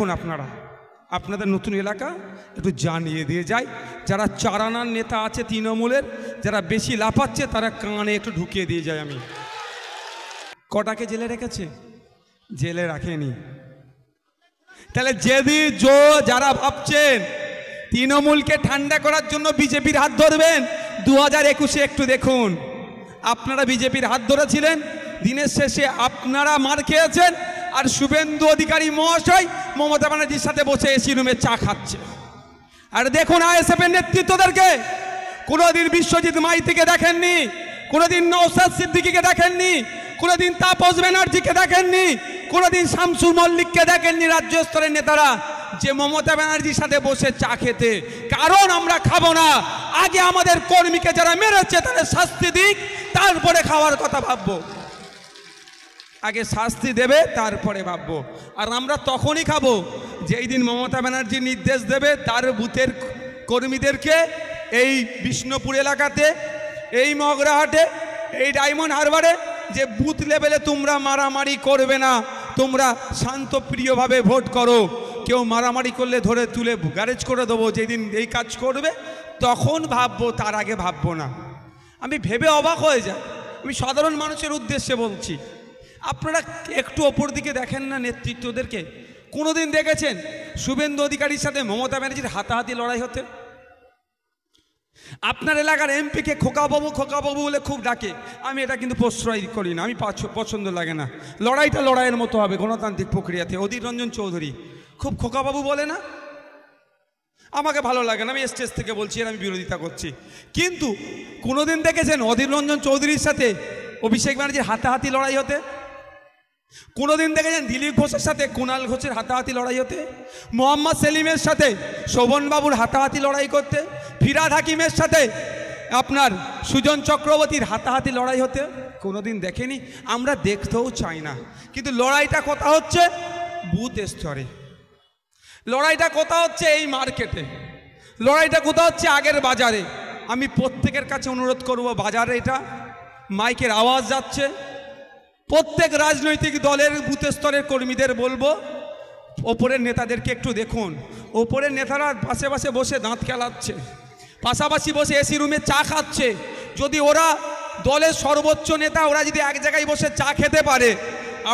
এখন আপনাদের নতুন এলাকা একটু জানিয়ে দিয়ে যাই, যারা চারানার নেতা আছে তৃণমূলের, যারা বেশি লাফাচ্ছে তারা কানে একটু ঢুকিয়ে দিয়ে যায়। আমি কটাকে জেলে রেখেছে? জেলে রাখেনি। তাহলে যারা ভাবছেন তৃণমূলকে ঠান্ডা করার জন্য বিজেপির হাত ধরবেন, 2021-এ একটু দেখুন, আপনারা বিজেপির হাত ধরেছিলেন, দিনের শেষে আপনারা মার খেয়েছেন, আর শুভেন্দু অধিকারী মহাশয় মমতা ব্যানার্জির সাথে বসে এসি রুমে চা খাচ্ছে। আর দেখুন আইএসএফের নেতৃত্বদেরকে, কোনোদিন বিশ্বজিৎ মাইতিকে দেখেননি, কোনোদিন নওশাদ সিদ্দিকীকে দেখেননি, কোনোদিন তাপস ব্যানার্জিকে দেখেননি, কোনোদিন শামসুল মল্লিককে দেখেননি, রাজ্য স্তরের নেতারা যে মমতা ব্যানার্জির সাথে বসে চা খেতে। কারণ আমরা খাবো না, আগে আমাদের কর্মীকে যারা মেরেছে তাদের শাস্তি দিক, তারপরে খাওয়ার কথা ভাববো। আগে শাস্তি দেবে তারপরে ভাববো। আর আমরা তখনই খাবো যেই দিন মমতা ব্যানার্জি নির্দেশ দেবে তার বুথের কর্মীদেরকে এই বিষ্ণুপুর এলাকাতে, এই মগরাহাটে, এই ডায়মন্ড হারবারে যে বুথ লেভেলে তোমরা মারামারি করবে না, তোমরা শান্তপ্রিয়ভাবে ভোট করো, কেউ মারামারি করলে ধরে তুলে গ্যারেজ করে দেবো, যেদিন এই কাজ করবে তখন ভাববো, তার আগে ভাববো না। আমি ভেবে অবাক হয়ে যাই, আমি সাধারণ মানুষের উদ্দেশ্যে বলছি। আপনারা একটু ওপর দিকে দেখেন না নেতৃত্বদেরকে? কোনোদিন দেখেছেন শুভেন্দু অধিকারীর সাথে মমতা ব্যানার্জির হাতাহাতি লড়াই হতে? আপনার এলাকার এমপিকে খোকাবাবু খোকাবাবু বলে খুব ডাকে, আমি এটা কিন্তু প্রশ্রয় করি না, আমি পছন্দ লাগে না। লড়াইটা লড়াইয়ের মতো হবে গণতান্ত্রিক প্রক্রিয়াতে। অধীর রঞ্জন চৌধুরী খুব খোকাবাবু বলে না, আমাকে ভালো লাগে না, আমি স্টেজ থেকে বলছি, আর আমি বিরোধিতা করছি। কিন্তু কোনোদিন দেখেছেন অধীর রঞ্জন চৌধুরীর সাথে অভিষেক ব্যানার্জির হাতাহাতি লড়াই হতে? কোনোদিন দেখেছেন দিলীপ ঘোষের সাথে কুণাল ঘোষের হাতাহাতি লড়াই হতে? মোহাম্মদ সেলিমের সাথে শোভনবাবুর হাতাহাতি লড়াই করতে? ফিরাদ হাকিমের সাথে আপনার সুজন চক্রবর্তীর হাতাহাতি লড়াই হতে? কোনোদিন দেখেনি, আমরা দেখতেও চাই না। কিন্তু লড়াইটা কোথা হচ্ছে? বুথ স্তরে। লড়াইটা কোথা হচ্ছে? এই মার্কেটে। লড়াইটা কোথা হচ্ছে? আগের বাজারে। আমি প্রত্যেকের কাছে অনুরোধ করব, বাজারে এটা মাইকের আওয়াজ যাচ্ছে, প্রত্যেক রাজনৈতিক দলের বুথ স্তরের কর্মীদের বলবো, ওপরের নেতাদেরকে একটু দেখুন। ওপরের নেতারা পাশে পাশে বসে দাঁত খেলাচ্ছে, পাশাপাশি বসে এসি রুমে চা খাচ্ছে। যদি ওরা দলের সর্বোচ্চ নেতা, ওরা যদি এক জায়গায় বসে চা খেতে পারে,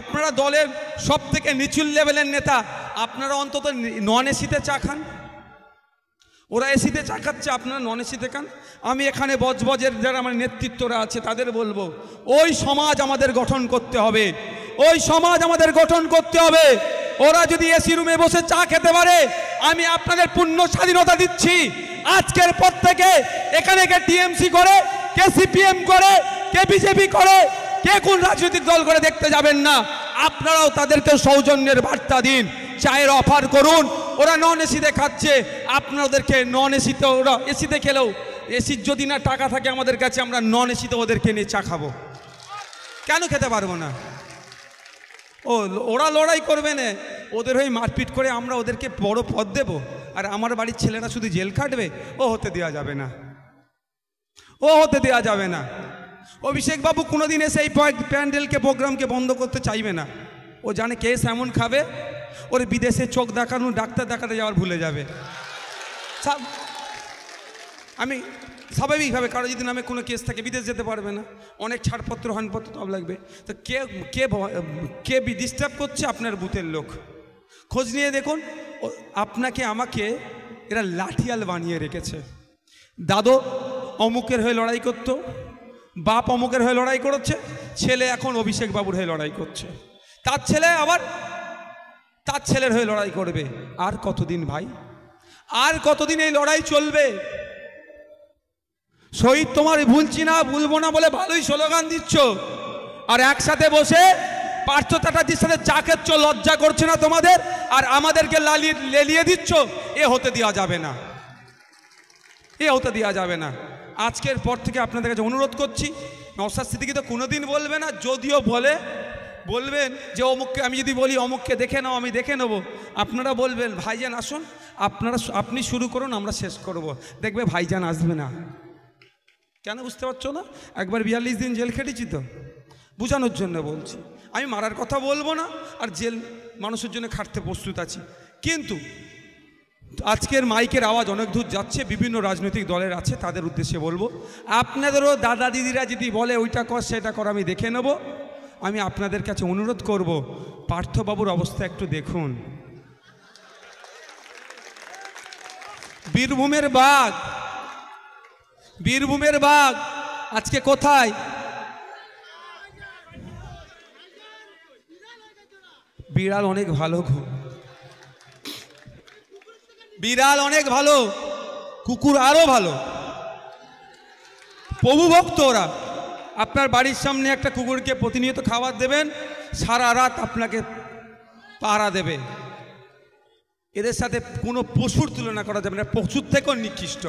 আপনারা দলের সব থেকে নিচুল লেভেলের নেতা, আপনারা অন্তত নন এসিতে চা খান। ওরা এসিতে চা খাচ্ছে, আপনারা নন এসিতে খান। আমি এখানে বজবজের যারা আমার নেতৃত্বরা আছে তাদের বলবো, ওই সমাজ আমাদের গঠন করতে হবে, ওই সমাজ আমাদের গঠন করতে হবে। ওরা যদি এসি রুমে বসে চা খেতে পারে, আমি আপনাদের পূর্ণ স্বাধীনতা দিচ্ছি। আজকের পর থেকে এখানে কে টিএমসি করে, কে সিপিএম করে, কে বিজেপি করে, কে কোন রাজনৈতিক দল করে দেখতে যাবেন না। আপনারাও তাদেরকে সৌজন্যের বার্তা দিন, চায়ের অফার করুন। ওরা নন এসিতে খাচ্ছে, আপনাদেরকে নন এসিতে, ওরা এসিতে খেলেও, এসির যদি না টাকা থাকে আমাদের কাছে, আমরা নন এসিতে ওদেরকে নিয়ে চা খাবো। কেন খেতে পারবো না? ওরা লড়াই করবে না, ওদের হয়ে মারপিট করে আমরা ওদেরকে বড় পদ দেব, আর আমার বাড়ির ছেলেরা শুধু জেল খাটবে? ও হতে দেওয়া যাবে না, ও হতে দেওয়া যাবে না। অভিষেক বাবু কোনোদিন এসে এই প্যান্ডেলকে, প্রোগ্রামকে বন্ধ করতে চাইবে না। ও জানে কেস এমন খাবে, ওর বিদেশে চোখ দেখানো, ডাক্তার দেখাতে যাওয়ার ভুলে যাবে। আমি স্বাভাবিকভাবে, কারো যদি নামে কোনো কেস থাকে বিদেশ যেতে পারবে না, অনেক ছাড়পত্র হানপত্র সব লাগবে। তো কে ডিস্টার্ব করছে? আপনার বুথের লোক। খোঁজ নিয়ে দেখুন, আপনাকে আমাকে এরা লাঠিয়াল বানিয়ে রেখেছে। দাদু অমুকের হয়ে লড়াই করতো, বাপ অমুকের হয়ে লড়াই করেছে, ছেলে এখন অভিষেক বাবুর হয়ে লড়াই করছে, তার ছেলে আবার তার ছেলের হয়ে লড়াই করবে। আর কতদিন ভাই, আর কতদিন এই লড়াই চলবে? শহীদ তোমার ভুলছি না, ভুলবো না বলে ভালোই স্লোগান দিচ্ছ, আর একসাথে বসে পার্থ চ্যাটার্জির সাথে চা খাচ্ছ, লজ্জা করছে না তোমাদের? আর আমাদেরকে লেলিয়ে দিচ্ছ। এ হতে দেওয়া যাবে না, এ হতে দেওয়া যাবে না। আজকের পর থেকে আপনাদের কাছে অনুরোধ করছি, নওশাদ সিদ্দিকী তো কোনোদিন বলবে না, যদিও বলবেন যে অমুককে, আমি যদি বলি অমুককে দেখে নাও, আমি দেখে নেবো, আপনারা বলবেন ভাইজান আসুন, আপনি শুরু করুন, আমরা শেষ করব। দেখবে ভাইজান আসবে না। কেন বুঝতে পারছো না? একবার 42 দিন জেল খেটেছি তো, বোঝানোর জন্য বলছি। আমি মারার কথা বলবো না, আর জেল মানুষের জন্য খাটতে প্রস্তুত আছি। কিন্তু আজকের মাইকের আওয়াজ অনেক দূর যাচ্ছে, বিভিন্ন রাজনৈতিক দলের আছে, তাদের উদ্দেশ্যে বলবো, আপনাদেরও দাদা দিদিরা যদি বলে ওইটা কর সেটা কর, আমি দেখে নেব। আমি আপনাদের কাছে অনুরোধ করব, পার্থবাবুর অবস্থা একটু দেখুন। বীরভূমের বাঘ আজকে কোথায়? বিড়াল অনেক ভালো গো, বিড়াল অনেক ভালো, কুকুর আরো ভালো। প্রভু ভক্ত ওরা। আপনার বাড়ির সামনে একটা কুকুরকে প্রতিনিয়ত খাবার দেবেন, সারা রাত আপনাকে পাহারা দেবে। এদের সাথে কোনো পশুর তুলনা করা যাবে না, পশুর থেকেও নিকৃষ্ট।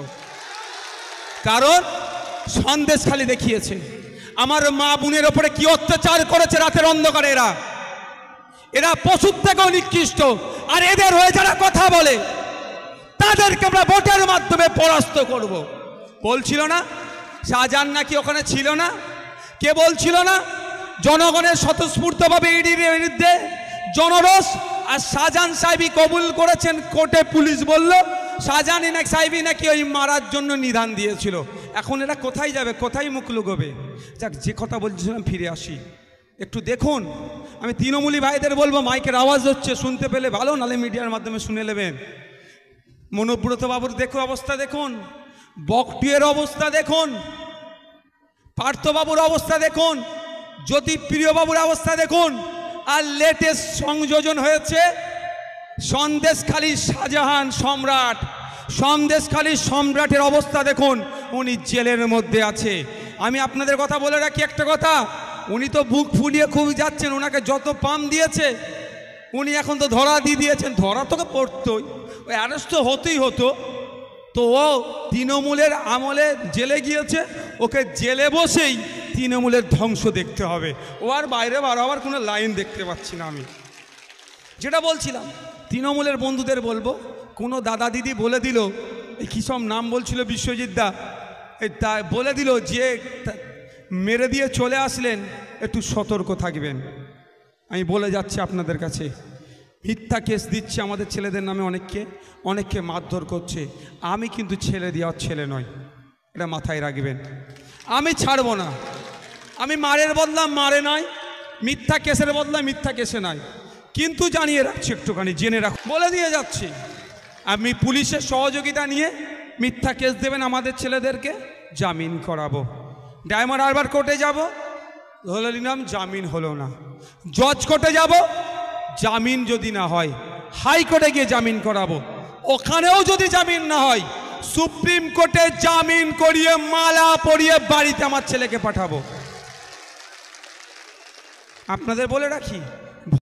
কারণ সন্দেশখালি দেখিয়েছে আমার মা বোনের ওপরে কি অত্যাচার করেছে রাতের অন্ধকারে। এরা পশুর থেকেও নিকৃষ্ট। আর এদের হয়ে যারা কথা বলে তাদেরকে আমরা ভোটের মাধ্যমে পরাস্ত করব। বলছিল না শাহজাহান নাকি ওখানে ছিল না? কে বলছিল না? জনগণের স্বতঃস্ফূর্তভাবে ইডির বিরুদ্ধে জনরোষ, আর শাহজাহান সাহেবই কবুল করেছেন। কোর্টে পুলিশ বলল শাহজাহান সাহেবই নাকি ওই মারার জন্য নিধান দিয়েছিল। এখন এরা কোথায় যাবে, কোথায় মুখ লুকোবে? যাক, যে কথা বলছিলাম ফিরে আসি। একটু দেখুন, আমি তৃণমূলী ভাইদের বলবো, মাইকের আওয়াজ হচ্ছে, শুনতে পেলে ভালো, নালে মিডিয়ার মাধ্যমে শুনে নেবেন। মনোব্রত বাবুর দেখুন অবস্থা, দেখুন বকটুয়ের অবস্থা, দেখুন পার্থবাবুর অবস্থা, দেখুন জ্যোতিপ্রিয়বাবুর অবস্থা দেখুন। আর লেটেস্ট সংযোজন হয়েছে সন্দেশখালীর শাহজাহান সম্রাট, সন্দেশখালীর সম্রাটের অবস্থা দেখুন, উনি জেলের মধ্যে আছে। আমি আপনাদের কথা বলে রাখি একটা কথা, উনি তো বুক ফুলিয়ে খুব যাচ্ছেন, ওনাকে যত পাম দিয়েছে উনি এখন তো ধরা দিয়ে দিয়েছেন। ধরা তোকে পড়তোই, ওই অ্যারেস্ট তো হতেই হতো। তো ও তৃণমূলের আমলে জেলে গিয়েছে, ওকে জেলে বসেই তৃণমূলের ধ্বংস দেখতে হবে। ও আর বাইরে বাড়াবার কোনো লাইন দেখতে পাচ্ছি না। আমি যেটা বলছিলাম, তৃণমূলের বন্ধুদের বলবো, কোনো দাদা দিদি বলে দিল, এই কী সব নাম বলছিল বিশ্বজিৎ দা, তা বলে দিল যে মেরে দিয়ে চলে আসলেন, একটু সতর্ক থাকবেন। আমি বলে যাচ্ছি আপনাদের কাছে, মিথ্যা কেস দিচ্ছে আমাদের ছেলেদের নামে, অনেককে মারধর করছে। আমি কিন্তু ছেলে দেওয়ার ছেলে নয়, এটা মাথায় রাখবেন। আমি ছাড়বো না। আমি মারের বদলা মারে নয়, মিথ্যা কেসের বদলা মিথ্যা কেসে নয়। কিন্তু জানিয়ে রাখছি, একটুখানি জেনে রাখ, বলে দিয়ে যাচ্ছি, আমি পুলিশের সহযোগিতা নিয়ে মিথ্যা কেস দেবেন আমাদের ছেলেদেরকে, জামিন করাবো। ডায়মন্ড হারবার কোর্টে যাব, ধরে নিলাম জামিন হলো না, জজ কোর্টে যাব, জামিন যদি না হয় হাইকোর্টে গিয়ে জামিন করাবো। ওখানেও যদি জামিন না হয় সুপ্রিম কোর্টে জামিন করিয়ে মালা পরিয়ে বাড়িতে আমার ছেলেকে পাঠাবো। আপনাদের বলে রাখি,